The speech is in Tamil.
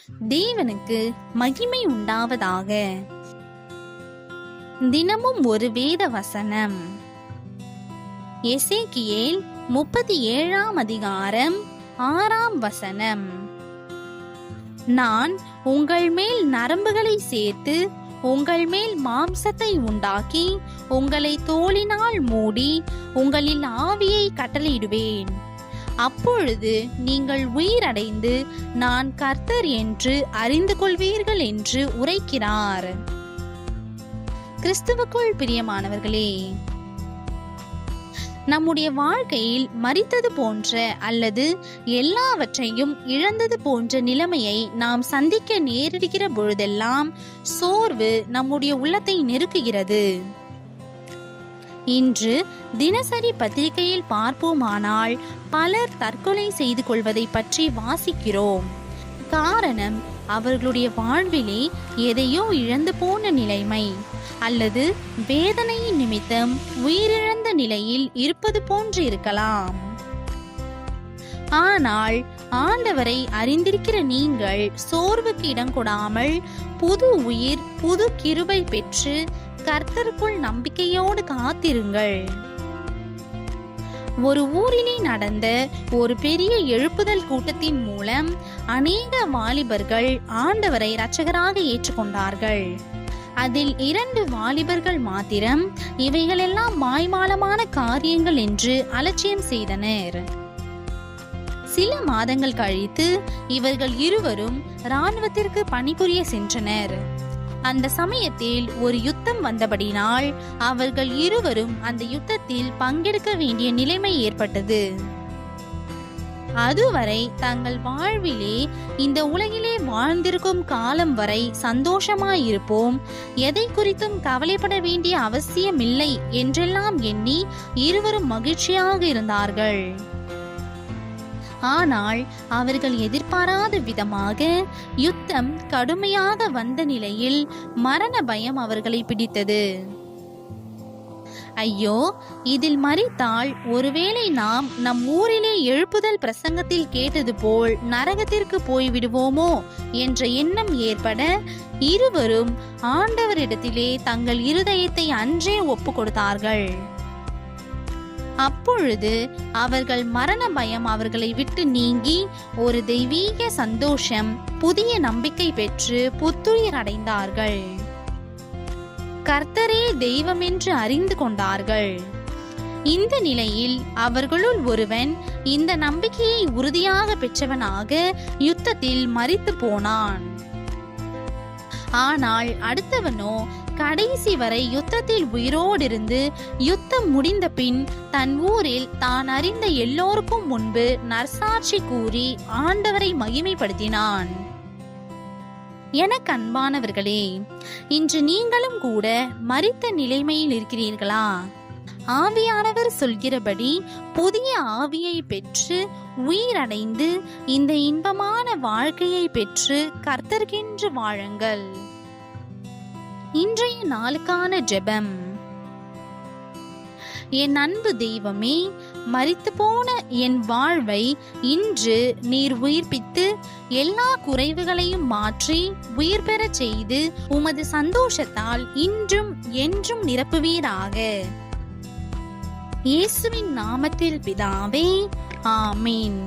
தேவனுக்கு மகிமை உண்டாவதாக. தினமும் ஒரு வேத வசனம். எசேக்கியேல் 37 அதிகாரம் 6 நான் உங்கள் மேல் நரம்புகளை சேர்த்து உங்கள் மேல் மாம்சத்தை உண்டாக்கி உங்களை தோலினால் மூடி உங்களில் ஆவியை கட்டளையிடுவேன். அப்பொழுது நீங்கள் உயிரடைந்து நான் கர்த்தர் என்று அறிந்து கொள்வீர்கள் என்று உரைக்கிறார். கிறிஸ்துவுக்குள் பிரியமானவர்களே, நம்முடைய வாழ்க்கையில் மரித்தது போன்ற அல்லது எல்லாவற்றையும் இழந்தது போன்ற நிலைமையை நாம் சந்திக்க நேரிடுகிற பொழுதெல்லாம் சோர்வு நம்முடைய உள்ளத்தை நெருக்குகிறது. இன்று தினசரி பத்திரிகையில் பார்ப்போமானால் பலர் தற்கொலை செய்து கொள்வதை பற்றி வாசிக்கிறோம். காரணம், அவர்களுடைய வாழ்விலே எதையோ இழந்து போன நிலைமை அல்லது வேதனையின் நிமித்தம் உயிரிழந்த நிலையில் இருப்பது போன்று இருக்கலாம். ஆனால் ஆண்டவரை அறிந்திருக்கிற நீங்கள் சோர்வுக்கு இடம் கொடாமல் புது உயிர், புது கிருபை பெற்று கர்த்தருக்குள் நம்பிக்கையோடு காத்திருங்கள். ஒரு ஊரிலே நடந்த ஒரு பெரிய எழுப்புதல் கூட்டத்தின் மூலம் அநேக வாலிபர்கள் ஆண்டவரை இரட்சகராக ஏற்றுக்கொண்டார்கள். அதில் 2 வாலிபர்கள் மாத்திரம் இவைகளெல்லாம் மாய்மாலமான காரியங்கள் என்று அலட்சியம் செய்தனர். சில மாதங்கள் கழித்து இவர்கள் இருவரும் இராணுவத்திற்கு பணிபுரிய சென்றனர். அந்த சமயத்தில் ஒரு யுத்தம் வந்தபடினால் அவர்கள் இருவரும் அந்த யுத்தத்தில் பங்கெடுக்க வேண்டிய நிலைமை ஏற்பட்டது. அதுவரை தங்கள் வாழ்விலே இந்த உலகிலே வாழ்ந்திருக்கும் காலம் வரை சந்தோஷமாயிருப்போம், எதை குறித்தும் கவலைப்பட வேண்டிய அவசியமில்லை என்றெல்லாம் எண்ணி இருவரும் மகிழ்ச்சியாக இருந்தார்கள். ஆனால் அவர்கள் எதிர்பாராத விதமாக யுத்தம் கடுமையாக வந்த நிலையில் மரண பயம் அவர்களை பிடித்தது. ஐயோ, இதில் மரித்தால் ஒருவேளை நாம் நம் ஊரிலே எழுப்புதல் பிரசங்கத்தில் கேட்டது போல் நரகத்திற்கு போய்விடுவோமோ என்ற எண்ணம் ஏற்பட இருவரும் ஆண்டவரிடத்திலே தங்கள் இருதயத்தை அன்றே ஒப்பு கொடுத்தார்கள். அப்பொழுது அவர்கள் மரண பயம் அவர்களை விட்டு நீங்கி ஒரு தெய்வீக சந்தோஷம், புதிய நம்பிக்கை பெற்று புத்துயிர் அடைந்தார்கள். கர்த்தரே தெய்வம் என்று அறிந்து கொண்டார்கள். இந்த நிலையில் அவர்களுள் ஒருவன் இந்த நம்பிக்கையை உறுதியாக பெற்றவனாக யுத்தத்தில் மரித்து போனான். ஆனால் அடுத்தவனோ கடைசி வரை யுத்தத்தில் உயிரோடிருந்து யுத்தம் முடிந்த பின் தன் ஊரில் தான் அறிந்த எல்லோருக்கும் முன்பு நற்சாட்சி கூறி ஆண்டவரை மகிமைப்படுத்தினான். எனக்கு அன்பானவர்களே, இன்று நீங்களும் கூட மரித்த நிலைமையில் இருக்கிறீர்களா? ஆவியானவர் சொல்கிறபடி புதிய ஆவியை பெற்று உயிரடைந்து இந்த இன்பமான வாழ்க்கையை பெற்று கர்த்தர்க்கென்று வாழுங்கள். இன்றைய நாளுக்கான ஜெபம். என் அன்பு தெய்வமே, மரித்து போன என் வாழ்வை இன்று நீர் உயிர்ப்பித்து எல்லா குறைவுகளையும் மாற்றி உயிர் பெறச் செய்து உமது சந்தோஷத்தால் இன்றும் என்றும் நிரப்புவீராக. இயேசுவின் நாமத்தில் பிதாவே, ஆமீன்.